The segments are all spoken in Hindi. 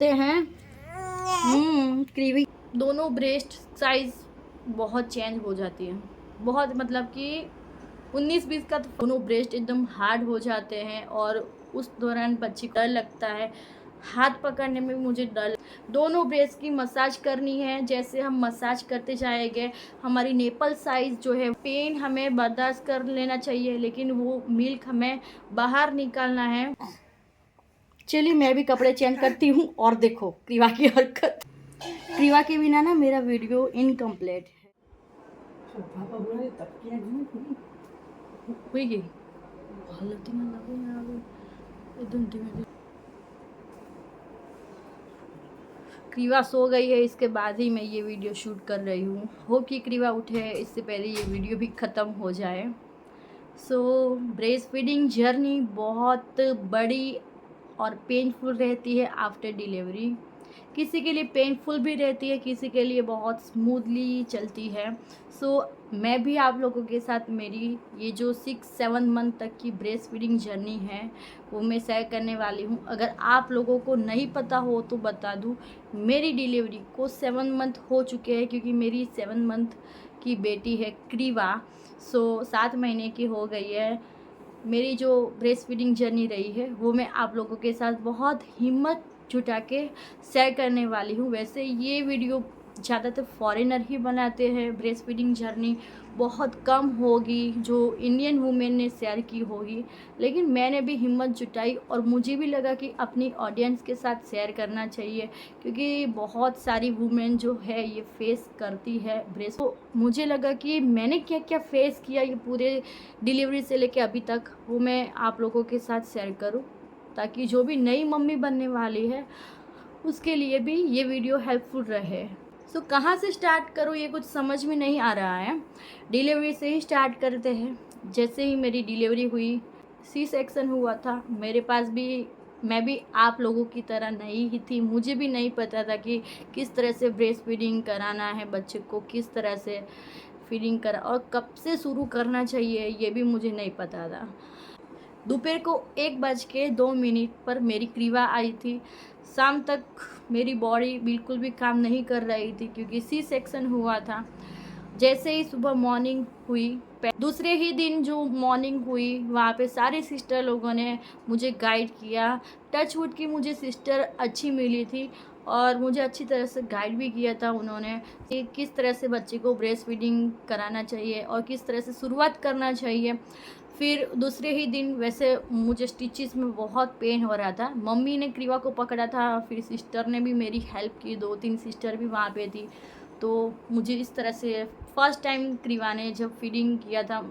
हैं क्रीवी दोनों ब्रेस्ट साइज बहुत चेंज हो जाती है। बहुत मतलब कि 19-20 का तो दोनों ब्रेस्ट एकदम हार्ड हो जाते हैं और उस दौरान बच्चे को डर लगता है। हाथ पकड़ने में मुझे डर। दोनों ब्रेस्ट की मसाज करनी है। जैसे हम मसाज करते जाएंगे हमारी नेपल साइज जो है पेन हमें बर्दाश्त कर लेना चाहिए, लेकिन वो मिल्क हमें बाहर निकालना है। चलिए मैं भी कपड़े चेंज करती हूँ और देखो क्रीवा की हरकत। क्रीवा के बिना ना मेरा वीडियो इनकम्प्लीट है। हुई गई हालत में लगे एकदम धीमे। क्रीवा सो गई है, इसके बाद ही मैं ये वीडियो शूट कर रही हूँ। होप कि क्रीवा उठे इससे पहले ये वीडियो भी ख़त्म हो जाए। सो ब्रेस्ट फीडिंग जर्नी बहुत बड़ी और पेनफुल रहती है आफ्टर डिलीवरी। किसी के लिए पेनफुल भी रहती है, किसी के लिए बहुत स्मूथली चलती है। सो मैं भी आप लोगों के साथ मेरी ये जो 6-7 मंथ तक की ब्रेस्ट फीडिंग जर्नी है वो मैं शेयर करने वाली हूँ। अगर आप लोगों को नहीं पता हो तो बता दूँ, मेरी डिलीवरी को 7 मंथ हो चुके हैं, क्योंकि मेरी 7 मंथ की बेटी है क्रीवा। सो 7 महीने की हो गई है। मेरी जो ब्रेस्ट फीडिंग जर्नी रही है वो मैं आप लोगों के साथ बहुत हिम्मत जुटा के शेयर करने वाली हूँ। वैसे ये वीडियो ज़्यादातर फॉरेनर ही बनाते हैं, ब्रेस्ट फीडिंग जर्नी बहुत कम होगी जो इंडियन वुमेन ने शेयर की होगी, लेकिन मैंने भी हिम्मत जुटाई और मुझे भी लगा कि अपनी ऑडियंस के साथ शेयर करना चाहिए, क्योंकि बहुत सारी वुमेन जो है ये फेस करती है ब्रेस्ट। तो मुझे लगा कि मैंने क्या क्या फेस किया ये पूरे डिलीवरी से लेके अभी तक, वो मैं आप लोगों के साथ शेयर करूं, ताकि जो भी नई मम्मी बनने वाली है उसके लिए भी ये वीडियो हेल्पफुल रहे। सो कहाँ से स्टार्ट करूँ ये कुछ समझ में नहीं आ रहा है। डिलीवरी से ही स्टार्ट करते हैं। जैसे ही मेरी डिलीवरी हुई, सी सेक्शन हुआ था, मेरे पास भी मैं भी आप लोगों की तरह नई ही थी। मुझे भी नहीं पता था कि किस तरह से ब्रेस्ट फीडिंग कराना है बच्चे को, किस तरह से फीडिंग करा और कब से शुरू करना चाहिए ये भी मुझे नहीं पता था। दोपहर को 1:02 पर मेरी क्रीवा आई थी। शाम तक मेरी बॉडी बिल्कुल भी काम नहीं कर रही थी, क्योंकि सी सेक्शन हुआ था। जैसे ही सुबह मॉर्निंग हुई, दूसरे ही दिन जो मॉर्निंग हुई वहाँ पे सारे सिस्टर लोगों ने मुझे गाइड किया। टच वुड की मुझे सिस्टर अच्छी मिली थी और मुझे अच्छी तरह से गाइड भी किया था उन्होंने कि किस तरह से बच्चे को ब्रेस्ट फीडिंग कराना चाहिए और किस तरह से शुरुआत करना चाहिए। फिर दूसरे ही दिन वैसे मुझे स्टिचेस में बहुत पेन हो रहा था। मम्मी ने क्रीवा को पकड़ा था, फिर सिस्टर ने भी मेरी हेल्प की, 2-3 सिस्टर भी वहाँ पे थी। तो मुझे इस तरह से फर्स्ट टाइम क्रीवा ने जब फीडिंग किया था,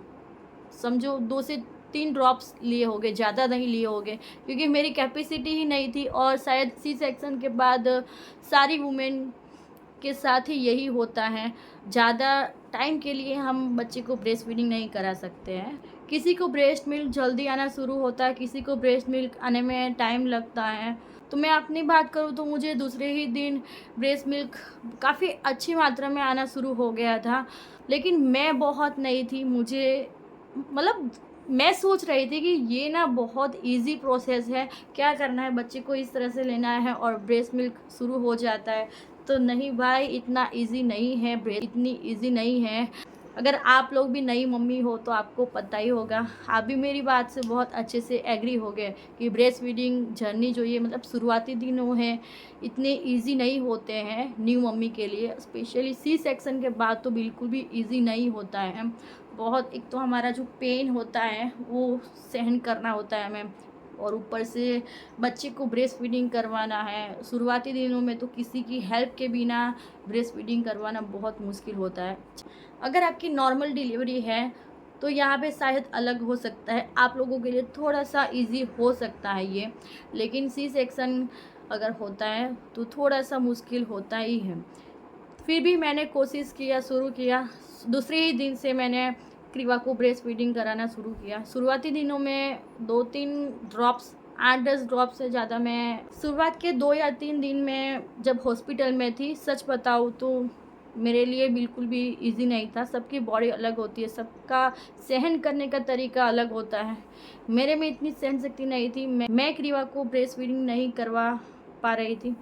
समझो 2 से 3 ड्रॉप्स लिए होंगे, ज़्यादा नहीं लिए होंगे, क्योंकि मेरी कैपेसिटी ही नहीं थी। और शायद सी सेक्शन के बाद सारी वुमेन के साथ ही यही होता है, ज़्यादा टाइम के लिए हम बच्चे को ब्रेस्ट फीडिंग नहीं करा सकते हैं। किसी को ब्रेस्ट मिल्क जल्दी आना शुरू होता है, किसी को ब्रेस्ट मिल्क आने में टाइम लगता है। तो मैं अपनी बात करूँ तो मुझे दूसरे ही दिन ब्रेस्ट मिल्क काफ़ी अच्छी मात्रा में आना शुरू हो गया था, लेकिन मैं बहुत नहीं थी। मुझे मतलब मैं सोच रही थी कि ये ना बहुत इजी प्रोसेस है, क्या करना है बच्चे को इस तरह से लेना है और ब्रेस्ट मिल्क शुरू हो जाता है। तो नहीं भाई, इतना इजी नहीं है, इतनी इजी नहीं है। अगर आप लोग भी नई मम्मी हो तो आपको पता ही होगा, आप भी मेरी बात से बहुत अच्छे से एग्री हो गए कि ब्रेस्ट फीडिंग जर्नी जो ये मतलब शुरुआती दिनों हैं इतने इजी नहीं होते हैं न्यू मम्मी के लिए। स्पेशली सी सेक्शन के बाद तो बिल्कुल भी इजी नहीं होता है। बहुत, एक तो हमारा जो पेन होता है वो सहन करना होता है हमें, और ऊपर से बच्चे को ब्रेस्ट फीडिंग करवाना है। शुरुआती दिनों में तो किसी की हेल्प के बिना ब्रेस्ट फीडिंग करवाना बहुत मुश्किल होता है। अगर आपकी नॉर्मल डिलीवरी है तो यहाँ पे शायद अलग हो सकता है, आप लोगों के लिए थोड़ा सा इजी हो सकता है ये, लेकिन सी सेक्शन अगर होता है तो थोड़ा सा मुश्किल होता ही है। फिर भी मैंने कोशिश किया, शुरू किया। दूसरे ही दिन से मैंने क्रीवा को ब्रेस्ट फीडिंग कराना शुरू किया। शुरुआती दिनों में 2-3 ड्रॉप्स, 8-10 ड्रॉप से ज़्यादा मैं शुरुआत के 2 या 3 दिन में जब हॉस्पिटल में थी, सच बताऊँ तो मेरे लिए बिल्कुल भी इजी नहीं था। सबकी बॉडी अलग होती है, सबका सहन करने का तरीका अलग होता है। मेरे में इतनी सहन शक्ति नहीं थी, मैं क्रीवा को ब्रेस्ट फीडिंग नहीं करवा पा रही थी।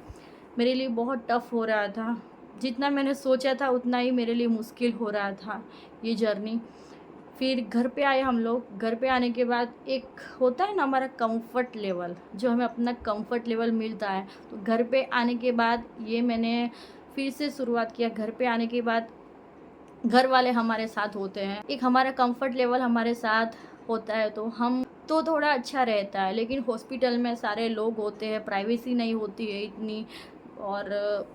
मेरे लिए बहुत टफ़ हो रहा था। जितना मैंने सोचा था उतना ही मेरे लिए मुश्किल हो रहा था ये जर्नी। फिर घर पे आए हम लोग। घर पे आने के बाद एक होता है ना हमारा कंफर्ट लेवल, जो हमें अपना कंफर्ट लेवल मिलता है, तो घर पे आने के बाद ये मैंने फिर से शुरुआत किया। घर पे आने के बाद घर वाले हमारे साथ होते हैं, एक हमारा कंफर्ट लेवल हमारे साथ होता है, तो हम तो थोड़ा अच्छा रहता है। लेकिन हॉस्पिटल में सारे लोग होते हैं, प्राइवेसी नहीं होती है इतनी, और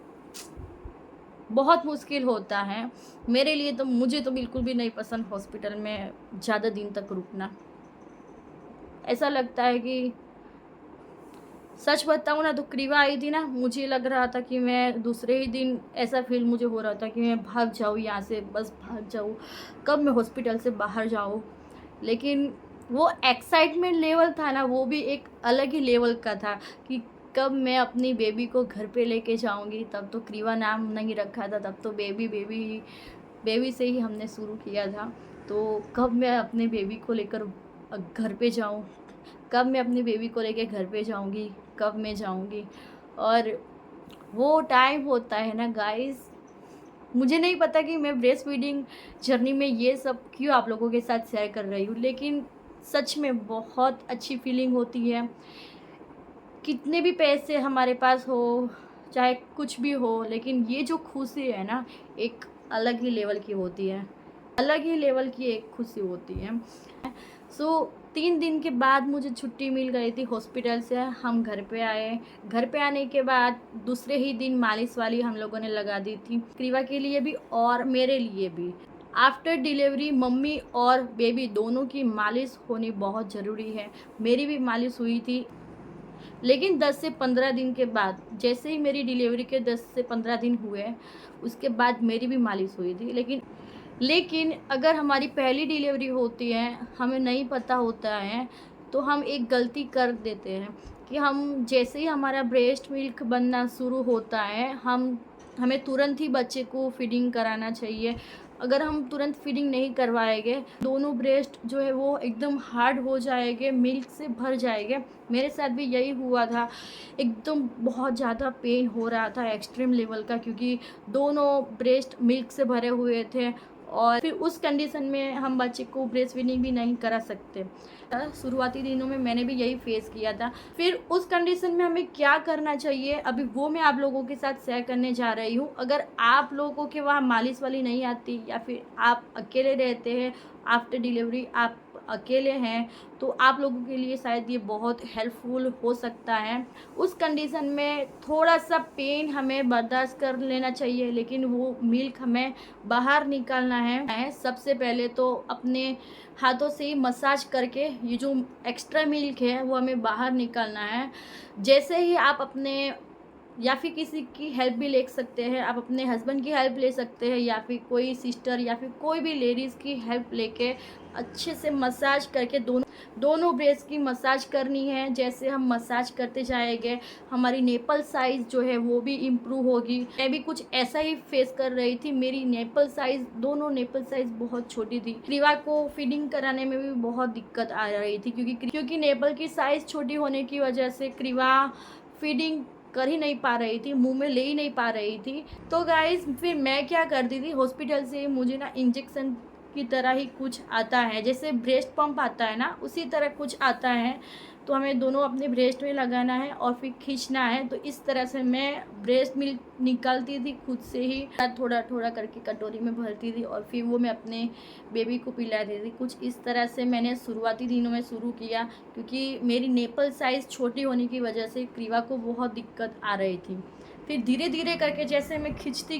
बहुत मुश्किल होता है मेरे लिए। तो मुझे तो बिल्कुल भी नहीं पसंद हॉस्पिटल में ज़्यादा दिन तक रुकना। ऐसा लगता है कि सच बताऊँ ना, तो क्रीवा आई थी ना, मुझे लग रहा था कि मैं दूसरे ही दिन, ऐसा फील मुझे हो रहा था कि मैं भाग जाऊँ यहाँ से, बस भाग जाऊँ, कब मैं हॉस्पिटल से बाहर जाऊँ। लेकिन वो एक्साइटमेंट लेवल था ना, वो भी एक अलग ही लेवल का था कि कब मैं अपनी बेबी को घर पे लेके जाऊँगी। तब तो क्रीवा नाम नहीं रखा था, तब तो बेबी बेबी बेबी से ही हमने शुरू किया था। तो कब मैं अपने बेबी को लेकर घर पे जाऊँ, कब मैं अपनी बेबी को लेके घर पे जाऊँगी, कब मैं जाऊँगी। और वो टाइम होता है ना गाइस, मुझे नहीं पता कि मैं ब्रेस्ट फीडिंग जर्नी में ये सब क्यों आप लोगों के साथ शेयर कर रही हूँ, लेकिन सच में बहुत अच्छी फीलिंग होती है। कितने भी पैसे हमारे पास हो, चाहे कुछ भी हो, लेकिन ये जो खुशी है ना, एक अलग ही लेवल की होती है, अलग ही लेवल की एक खुशी होती है। सो 3 दिन के बाद मुझे छुट्टी मिल गई थी हॉस्पिटल से। हम घर पे आए। घर पे आने के बाद दूसरे ही दिन मालिश वाली हम लोगों ने लगा दी थी, क्रीवा के लिए भी और मेरे लिए भी। आफ्टर डिलीवरी मम्मी और बेबी दोनों की मालिश होनी बहुत ज़रूरी है। मेरी भी मालिश हुई थी, लेकिन 10 से 15 दिन के बाद, जैसे ही मेरी डिलीवरी के 10 से 15 दिन हुए, उसके बाद मेरी भी मालिश हुई थी। लेकिन अगर हमारी पहली डिलीवरी होती है, हमें नहीं पता होता है, तो हम एक गलती कर देते हैं कि हम जैसे ही हमारा ब्रेस्ट मिल्क बनना शुरू होता है, हमें तुरंत ही बच्चे को फीडिंग कराना चाहिए। अगर हम तुरंत फीडिंग नहीं करवाएंगे, दोनों ब्रेस्ट जो है वो एकदम हार्ड हो जाएंगे, मिल्क से भर जाएंगे। मेरे साथ भी यही हुआ था। एकदम बहुत ज़्यादा पेन हो रहा था, एक्सट्रीम लेवल का, क्योंकि दोनों ब्रेस्ट मिल्क से भरे हुए थे, और फिर उस कंडीशन में हम बच्चे को ब्रेस्ट फीडिंग भी नहीं करा सकते। शुरुआती दिनों में मैंने भी यही फेस किया था। फिर उस कंडीशन में हमें क्या करना चाहिए, अभी वो मैं आप लोगों के साथ शेयर करने जा रही हूँ। अगर आप लोगों के वहाँ मालिश वाली नहीं आती, या फिर आप अकेले रहते हैं, आफ्टर डिलीवरी आप अकेले हैं, तो आप लोगों के लिए शायद ये बहुत हेल्पफुल हो सकता है। उस कंडीशन में थोड़ा सा पेन हमें बर्दाश्त कर लेना चाहिए, लेकिन वो मिल्क हमें बाहर निकालना है। सबसे पहले तो अपने हाथों से ही मसाज करके ये जो एक्स्ट्रा मिल्क है वो हमें बाहर निकालना है। जैसे ही आप अपने, या फिर किसी की हेल्प भी ले सकते हैं, आप अपने हस्बैंड की हेल्प ले सकते हैं, या फिर कोई सिस्टर या फिर कोई भी लेडीज़ की हेल्प लेके अच्छे से मसाज करके दोनों ब्रेस्ट की मसाज करनी है। जैसे हम मसाज करते जाएंगे, हमारी नेपल साइज़ जो है वो भी इम्प्रूव होगी। मैं भी कुछ ऐसा ही फेस कर रही थी। मेरी नेपल साइज़, दोनों नेपल साइज़ बहुत छोटी थी। क्रीवा को फीडिंग कराने में भी बहुत दिक्कत आ रही थी, क्योंकि नेपल की साइज़ छोटी होने की वजह से क्रीवा फीडिंग कर ही नहीं पा रही थी, मुंह में ले ही नहीं पा रही थी। तो गाइस फिर मैं क्या करती थी, हॉस्पिटल से मुझे ना इंजेक्शन की तरह ही कुछ आता है, जैसे ब्रेस्ट पंप आता है ना, उसी तरह कुछ आता है। तो हमें दोनों अपने ब्रेस्ट में लगाना है और फिर खींचना है। तो इस तरह से मैं ब्रेस्ट मिल्क निकालती थी खुद से ही, थोड़ा थोड़ा करके कटोरी में भरती थी, और फिर वो मैं अपने बेबी को पिलाती थी। कुछ इस तरह से मैंने शुरुआती दिनों में शुरू किया, क्योंकि मेरी नेपल साइज़ छोटी होने की वजह से क्रीवा को बहुत दिक्कत आ रही थी। फिर धीरे धीरे करके जैसे मैं खिंचती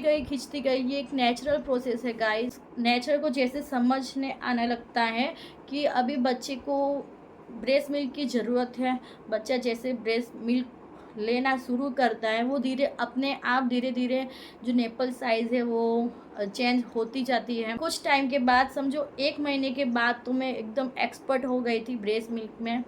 गई, ये एक नेचुरल प्रोसेस है गाइस। नेचर को जैसे समझने आने लगता है कि अभी बच्चे को ब्रेस्ट मिल्क की ज़रूरत है, बच्चा जैसे ब्रेस्ट मिल्क लेना शुरू करता है, वो अपने आप धीरे धीरे जो नेपल साइज़ है वो चेंज होती जाती है। कुछ टाइम के बाद, समझो 1 महीने के बाद, तो मैं एकदम एक्सपर्ट हो गई थी ब्रेस्ट मिल्क में।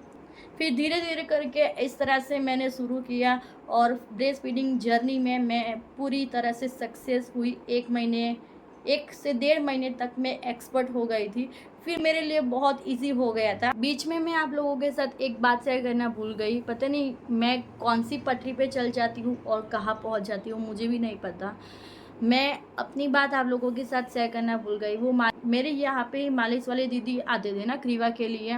फिर धीरे धीरे करके इस तरह से मैंने शुरू किया, और ब्रेस्ट फीडिंग जर्नी में मैं पूरी तरह से सक्सेस हुई। 1 से 1.5 महीने तक मैं एक्सपर्ट हो गई थी। फिर मेरे लिए बहुत इजी हो गया था। बीच में मैं आप लोगों के साथ एक बात शेयर करना भूल गई, पता नहीं मैं कौन सी पटरी पे चल जाती हूँ और कहाँ पहुँच जाती हूँ, मुझे भी नहीं पता। मैं अपनी बात आप लोगों के साथ शेयर करना भूल गई। वो मेरे यहाँ पे मालिश वाले दीदी आते थे ना क्रीवा के लिए।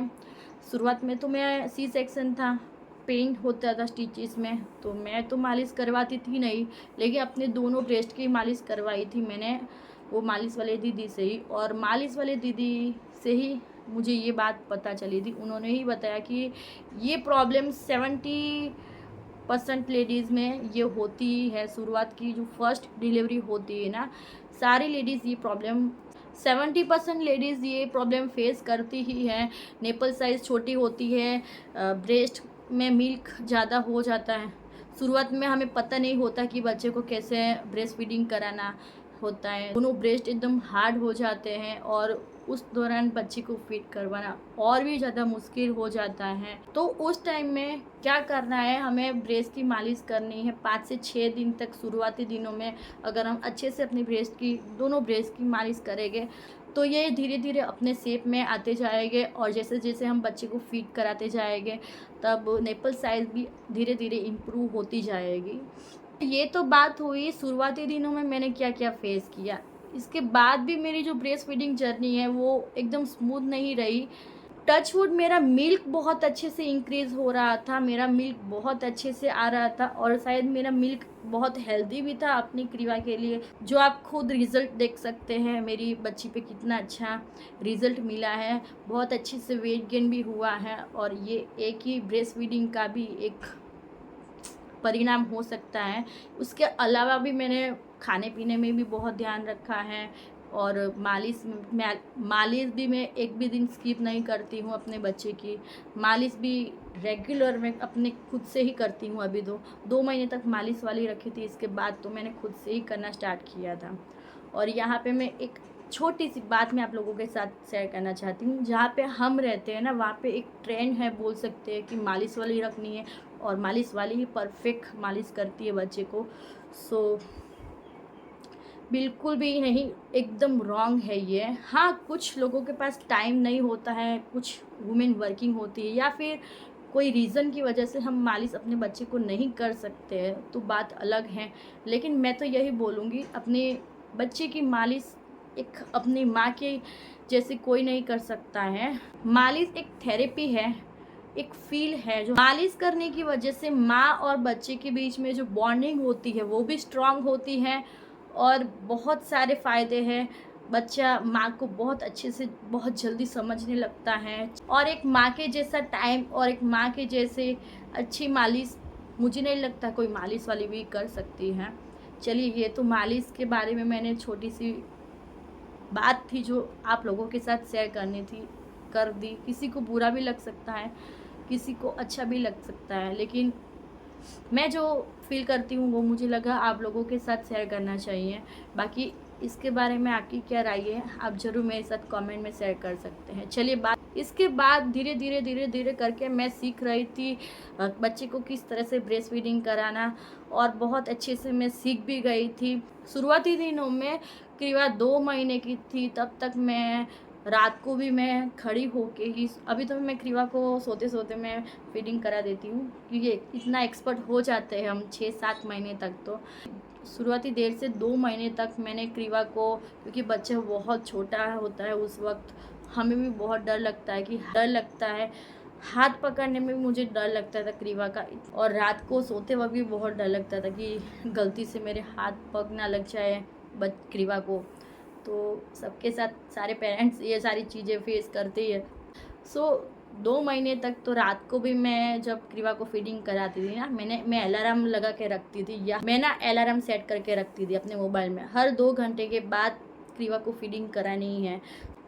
शुरुआत में तो मैं सी सेक्शन था, पेन होता था स्टिचेस में, तो मैं तो मालिश करवाती थी नहीं, लेकिन अपने दोनों ब्रेस्ट की मालिश करवाई थी मैंने वो मालिश वाले दीदी से ही। और मालिश वाले दीदी से ही मुझे ये बात पता चली थी, उन्होंने ही बताया कि ये प्रॉब्लम 70% लेडीज़ में ये होती है। शुरुआत की जो फर्स्ट डिलीवरी होती है ना, सारी लेडीज़ ये प्रॉब्लम 70% लेडीज़ ये प्रॉब्लम फेस करती ही हैं। नेपल साइज़ छोटी होती है, ब्रेस्ट में मिल्क ज़्यादा हो जाता है। शुरुआत में हमें पता नहीं होता कि बच्चे को कैसे ब्रेस्ट फीडिंग कराना होता है, दोनों ब्रेस्ट एकदम हार्ड हो जाते हैं और उस दौरान बच्चे को फीड करवाना और भी ज़्यादा मुश्किल हो जाता है। तो उस टाइम में क्या करना है, हमें ब्रेस्ट की मालिश करनी है 5 से 6 दिन तक। शुरुआती दिनों में अगर हम अच्छे से अपनी दोनों ब्रेस्ट की मालिश करेंगे तो ये धीरे धीरे अपने शेप में आते जाएंगे, और जैसे जैसे हम बच्चे को फीड कराते जाएंगे तब नेपल साइज़ भी धीरे धीरे इम्प्रूव होती जाएगी। ये तो बात हुई शुरुआती दिनों में मैंने क्या क्या फेस किया। इसके बाद भी मेरी जो ब्रेस्ट फीडिंग जर्नी है वो एकदम स्मूथ नहीं रही। टच वुड मेरा मिल्क बहुत अच्छे से इंक्रीज़ हो रहा था, मेरा मिल्क बहुत अच्छे से आ रहा था, और शायद मेरा मिल्क बहुत हेल्दी भी था अपनी क्रीवा के लिए, जो आप खुद रिज़ल्ट देख सकते हैं मेरी बच्ची पे कितना अच्छा रिज़ल्ट मिला है। बहुत अच्छे से वेट गेन भी हुआ है, और ये एक ही ब्रेस्ट फीडिंग का भी एक परिणाम हो सकता है। उसके अलावा भी मैंने खाने पीने में भी बहुत ध्यान रखा है, और मालिश भी मैं एक भी दिन स्किप नहीं करती हूँ अपने बच्चे की। मालिश भी रेगुलर मैं अपने खुद से ही करती हूँ। अभी 2 महीने तक मालिश वाली रखी थी, इसके बाद तो मैंने खुद से ही करना स्टार्ट किया था। और यहाँ पे मैं एक छोटी सी बात मैं आप लोगों के साथ शेयर करना चाहती हूँ। जहाँ पे हम रहते हैं ना, वहाँ पे एक ट्रेंड है, बोल सकते हैं कि मालिश वाली रखनी है, और मालिश वाली ही परफेक्ट मालिश करती है बच्चे को। सो बिल्कुल भी नहीं, एकदम रॉन्ग है ये। हाँ, कुछ लोगों के पास टाइम नहीं होता है, कुछ वुमेन वर्किंग होती है, या फिर कोई रीज़न की वजह से हम मालिश अपने बच्चे को नहीं कर सकते हैं, तो बात अलग है। लेकिन मैं तो यही बोलूँगी, अपने बच्चे की मालिश एक अपनी माँ के जैसे कोई नहीं कर सकता है। मालिश एक थेरेपी है, एक फ़ील है, जो मालिश करने की वजह से माँ और बच्चे के बीच में जो बॉन्डिंग होती है वो भी स्ट्रॉन्ग होती है, और बहुत सारे फ़ायदे हैं। बच्चा माँ को बहुत अच्छे से बहुत जल्दी समझने लगता है, और एक माँ के जैसा टाइम और एक माँ के जैसे अच्छी मालिश मुझे नहीं लगता कोई मालिश वाली भी कर सकती है। चलिए, ये तो मालिश के बारे में मैंने छोटी सी बात थी जो आप लोगों के साथ शेयर करनी थी, कर दी। किसी को बुरा भी लग सकता है, किसी को अच्छा भी लग सकता है, लेकिन मैं जो फील करती हूँ वो मुझे लगा आप लोगों के साथ शेयर करना चाहिए। बाकी इसके बारे में आपकी क्या राय है, आप ज़रूर मेरे साथ कमेंट में शेयर कर सकते हैं। चलिए, इसके बाद धीरे धीरे करके मैं सीख रही थी बच्चे को किस तरह से ब्रेस्ट फीडिंग कराना, और बहुत अच्छे से मैं सीख भी गई थी। शुरुआती दिनों में क्रीवा 2 महीने की थी, तब तक मैं रात को भी मैं खड़ी होके ही, अभी तो मैं क्रीवा को सोते सोते मैं फीडिंग करा देती हूँ, क्योंकि इतना एक्सपर्ट हो जाते हैं हम 6-7 महीने तक। तो शुरुआती देर से 2 महीने तक मैंने क्रीवा को, क्योंकि बच्चा बहुत छोटा होता है उस वक्त, हमें भी बहुत डर लगता है, हाथ पकड़ने में भी मुझे डर लगता था क्रीवा का, और रात को सोते वक्त भी बहुत डर लगता था कि गलती से मेरे हाथ पग ना लग जाए क्रीवा को। तो सबके साथ सारे पेरेंट्स ये सारी चीज़ें फेस करते ही है। सो 2 महीने तक तो रात को भी मैं जब क्रीवा को फीडिंग कराती थी ना, मैं अलार्म लगा के रखती थी, या मैं ना अलार्म सेट करके रखती थी अपने मोबाइल में। हर 2 घंटे के बाद क्रीवा को फीडिंग करानी ही है,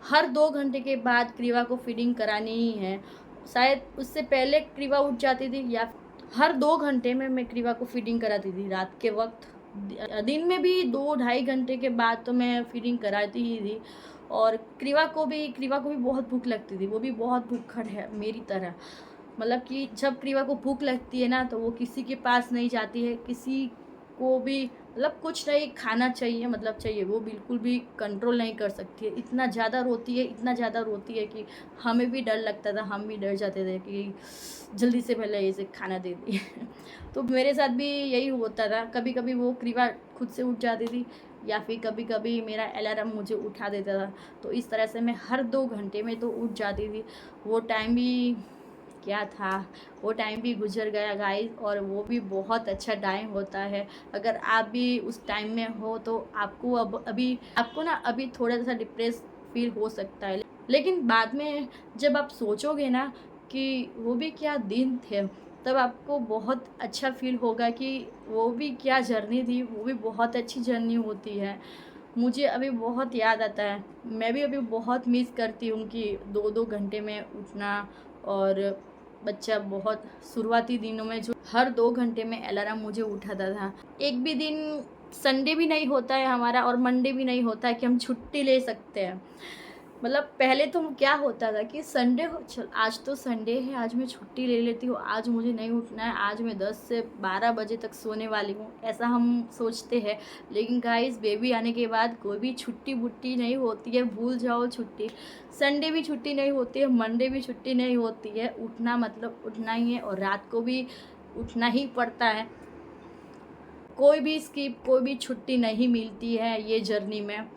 हर 2 घंटे के बाद क्रीवा को फीडिंग करानी ही है। शायद उससे पहले क्रीवा उठ जाती थी, या हर 2 घंटे में मैं क्रीवा को फीडिंग कराती थी रात के वक्त। दिन में भी 2-2.5 घंटे के बाद तो मैं फीडिंग कराती ही थी। और क्रीवा को भी बहुत भूख लगती थी, वो भी बहुत भूखड़ है मेरी तरह। मतलब कि जब क्रीवा को भूख लगती है ना, तो वो किसी के पास नहीं जाती है, किसी को भी मतलब कुछ नहीं खाना चाहिए, मतलब चाहिए, वो बिल्कुल भी कंट्रोल नहीं कर सकती है। इतना ज़्यादा रोती है, इतना ज़्यादा रोती है कि हमें भी डर लगता था, हम भी डर जाते थे कि जल्दी से पहले इसे खाना दे दिए। तो मेरे साथ भी यही होता था। कभी कभी वो क्रीवा खुद से उठ जाती थी या फिर कभी कभी मेरा अलार्म मुझे उठा देता था। तो इस तरह से मैं हर 2 घंटे में तो उठ जाती थी। वो टाइम भी क्या था, वो टाइम भी गुजर गया गाइस, और वो भी बहुत अच्छा टाइम होता है। अगर आप भी उस टाइम में हो तो आपको अभी आपको ना अभी थोड़ा सा डिप्रेस फील हो सकता है, लेकिन बाद में जब आप सोचोगे ना कि वो भी क्या दिन थे, तब आपको बहुत अच्छा फील होगा कि वो भी क्या जर्नी थी, वो भी बहुत अच्छी जर्नी होती है। मुझे अभी बहुत याद आता है, मैं भी अभी बहुत मिस करती हूँ कि 2-2 घंटे में उठना। और बच्चा बहुत शुरुआती दिनों में जो हर 2 घंटे में अलार्म मुझे उठाता था। एक भी दिन संडे भी नहीं होता है हमारा और मंडे भी नहीं होता है कि हम छुट्टी ले सकते हैं। मतलब पहले तो क्या होता था कि संडे हो, चल आज तो संडे है, आज मैं छुट्टी ले लेती हूँ, आज मुझे नहीं उठना है, आज मैं 10 से 12 बजे तक सोने वाली हूँ, ऐसा हम सोचते हैं। लेकिन गाइस बेबी आने के बाद कोई भी छुट्टी बुट्टी नहीं होती है, भूल जाओ छुट्टी। संडे भी छुट्टी नहीं होती है, मंडे भी छुट्टी नहीं होती है। उठना मतलब उठना ही है, और रात को भी उठना ही पड़ता है। कोई भी स्किप, कोई भी छुट्टी नहीं मिलती है ये जर्नी में,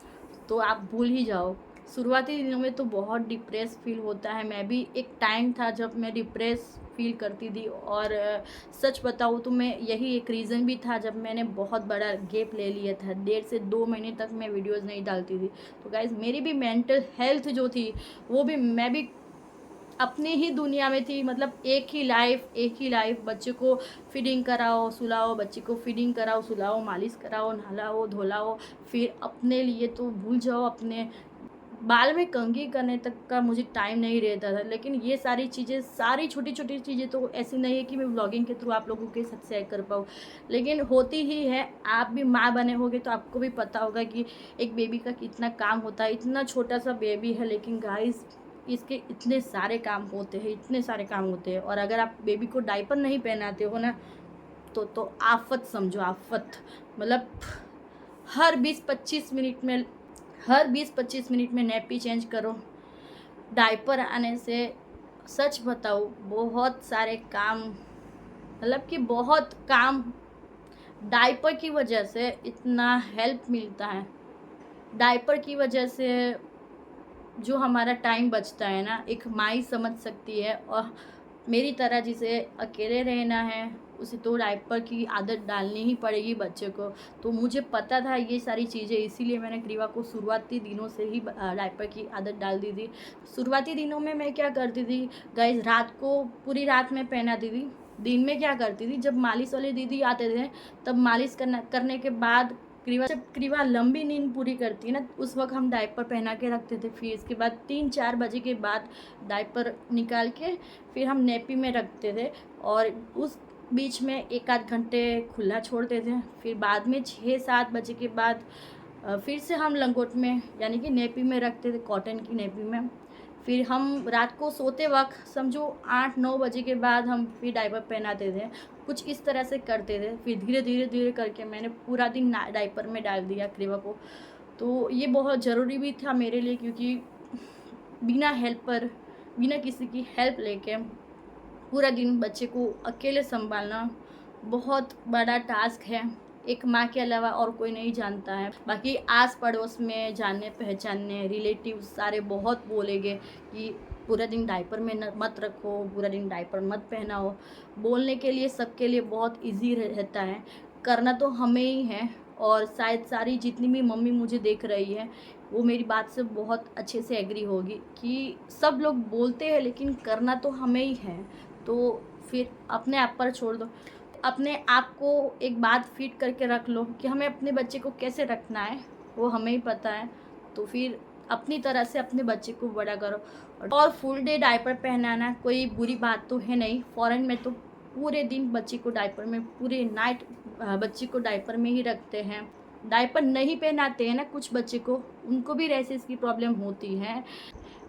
तो आप भूल ही जाओ। शुरुआती दिनों में तो बहुत डिप्रेस फील होता है। मैं भी एक टाइम था जब मैं डिप्रेस फील करती थी, और सच बताऊँ तो मैं यही एक रीज़न भी था जब मैंने बहुत बड़ा गैप ले लिया था। 1.5 से 2 महीने तक मैं वीडियोज़ नहीं डालती थी। तो गाइज़ मेरी भी मेंटल हेल्थ जो थी वो भी, मैं भी अपनी ही दुनिया में थी। मतलब एक ही लाइफ, बच्चे को फीडिंग कराओ सुलाओ, बच्चे को फीडिंग कराओ सुलाओ, मालिश कराओ, नहलाओ धुलाओ, फिर अपने लिए तो भूल जाओ, अपने बाल में कंघी करने तक का मुझे टाइम नहीं रहता था। लेकिन ये सारी चीज़ें, सारी छोटी छोटी चीज़ें तो ऐसी नहीं है कि मैं व्लॉगिंग के थ्रू आप लोगों के साथ शेयर कर पाऊँ, लेकिन होती ही है। आप भी माँ बने होगे तो आपको भी पता होगा कि एक बेबी का कितना काम होता है। इतना छोटा सा बेबी है, लेकिन गाइस इसके इतने सारे काम होते हैं, इतने सारे काम होते हैं। और अगर आप बेबी को डायपर नहीं पहनाते हो ना, तो आफत समझो, आफत। मतलब हर 20-25 मिनट में, हर 20-25 मिनट में नैपी चेंज करो। डायपर आने से सच बताओ बहुत सारे काम, मतलब कि बहुत काम डायपर की वजह से इतना हेल्प मिलता है। डायपर की वजह से जो हमारा टाइम बचता है ना, एक माँ ही समझ सकती है। और मेरी तरह जिसे अकेले रहना है उसे तो डायपर की आदत डालनी ही पड़ेगी बच्चे को। तो मुझे पता था ये सारी चीज़ें, इसीलिए मैंने क्रीवा को शुरुआती दिनों से ही डायपर की आदत डाल दी थी। शुरुआती दिनों में मैं क्या करती थी गाइस, रात को पूरी रात में पहनाती थी। दिन में क्या करती थी, जब मालिश वाले दीदी आते थे तब मालिश करने के बाद जब क्रीवा लंबी नींद पूरी करती है ना, उस वक्त हम डायपर पहना के रखते थे। फिर इसके बाद 3-4 बजे के बाद डायपर निकाल के फिर हम नेपी में रखते थे, और उस बीच में 1-8 घंटे खुला छोड़ते थे। फिर बाद में 6-7 बजे के बाद फिर से हम लंगोट में यानी कि नेपी में रखते थे, कॉटन की नेपी में। फिर हम रात को सोते वक्त समझो 8-9 बजे के बाद हम फिर डायपर पहनाते थे। कुछ इस तरह से करते थे। फिर धीरे धीरे धीरे करके मैंने पूरा दिन डायपर में डाल दिया क्रीवा को। तो ये बहुत ज़रूरी भी था मेरे लिए, क्योंकि बिना हेल्पर, बिना किसी की हेल्प लेके पूरा दिन बच्चे को अकेले संभालना बहुत बड़ा टास्क है। एक माँ के अलावा और कोई नहीं जानता है। बाकी आस पड़ोस में जानने पहचानने रिलेटिव सारे बहुत बोलेंगे कि पूरा दिन डायपर में मत रखो, पूरा दिन डायपर मत पहनाओ। बोलने के लिए सबके लिए बहुत इजी रहता है, करना तो हमें ही है। और शायद सारी जितनी भी मम्मी मुझे देख रही है वो मेरी बात से बहुत अच्छे से एग्री होगी कि सब लोग बोलते हैं लेकिन करना तो हमें ही है। तो फिर अपने आप पर छोड़ दो, अपने आप को एक बात फिट करके रख लो कि हमें अपने बच्चे को कैसे रखना है वो हमें ही पता है। तो फिर अपनी तरह से अपने बच्चे को बड़ा करो। और फुल डे डायपर पहनाना कोई बुरी बात तो है नहीं। फॉरेन में तो पूरे दिन बच्चे को डायपर में, पूरे नाइट बच्चे को डायपर में ही रखते हैं। डायपर नहीं पहनाते हैं ना कुछ बच्चे को, उनको भी रैसेस की प्रॉब्लम होती है।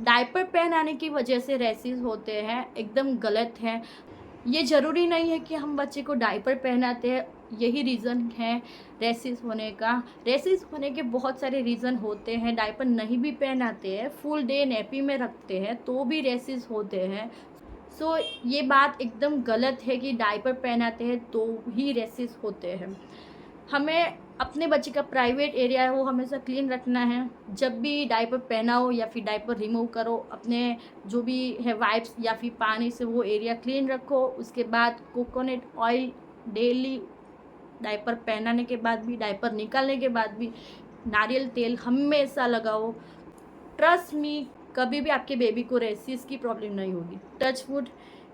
डायपर पहनाने की वजह से रैसेस होते हैं, एकदम गलत है। ये ज़रूरी नहीं है कि हम बच्चे को डायपर पहनाते हैं यही रीज़न है रेसिस होने का। रेसिस होने के बहुत सारे रीज़न होते हैं। डायपर नहीं भी पहनाते हैं, फुल डे नैपी में रखते हैं तो भी रेसिस होते हैं। सो ये बात एकदम गलत है कि डायपर पहनाते हैं तो ही रेसिस होते हैं। हमें अपने बच्चे का प्राइवेट एरिया है वो हमेशा क्लीन रखना है। जब भी डायपर पहनाओ या फिर डायपर रिमूव करो, अपने जो भी है वाइप्स या फिर पानी से वो एरिया क्लीन रखो। उसके बाद कोकोनट ऑयल डेली डायपर पहनाने के बाद भी, डायपर निकालने के बाद भी नारियल तेल हमेशा लगाओ। ट्रस्ट मी, कभी भी आपके बेबी को रेसिस की प्रॉब्लम नहीं होगी। टच वुड,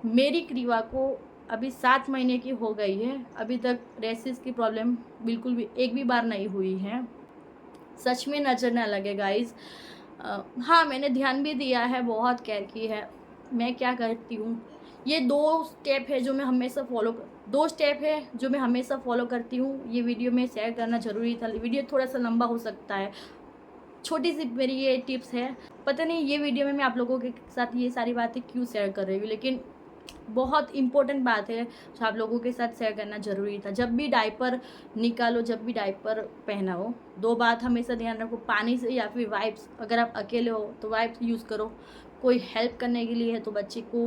मेरी क्रीवा को अभी 7 महीने की हो गई है, अभी तक रेसिस की प्रॉब्लम बिल्कुल भी एक भी बार नहीं हुई है। सच में नज़र ना लगे गाइस। हाँ, मैंने ध्यान भी दिया है, बहुत केयर की है। मैं क्या करती हूँ, ये 2 स्टेप है जो मैं हमेशा फॉलो करती हूँ। ये वीडियो में शेयर करना ज़रूरी था। वीडियो थोड़ा सा लंबा हो सकता है, छोटी सी मेरी ये टिप्स है। पता नहीं ये वीडियो में मैं आप लोगों के साथ ये सारी बातें क्यों शेयर कर रही हूँ, लेकिन बहुत इम्पोर्टेंट बात है जो आप लोगों के साथ शेयर करना ज़रूरी था। जब भी डायपर निकालो, जब भी डायपर पहनाओ, 2 बात हमेशा ध्यान रखो, पानी से या फिर वाइप्स। अगर आप अकेले हो तो वाइप्स यूज़ करो। कोई हेल्प करने के लिए है तो बच्चे को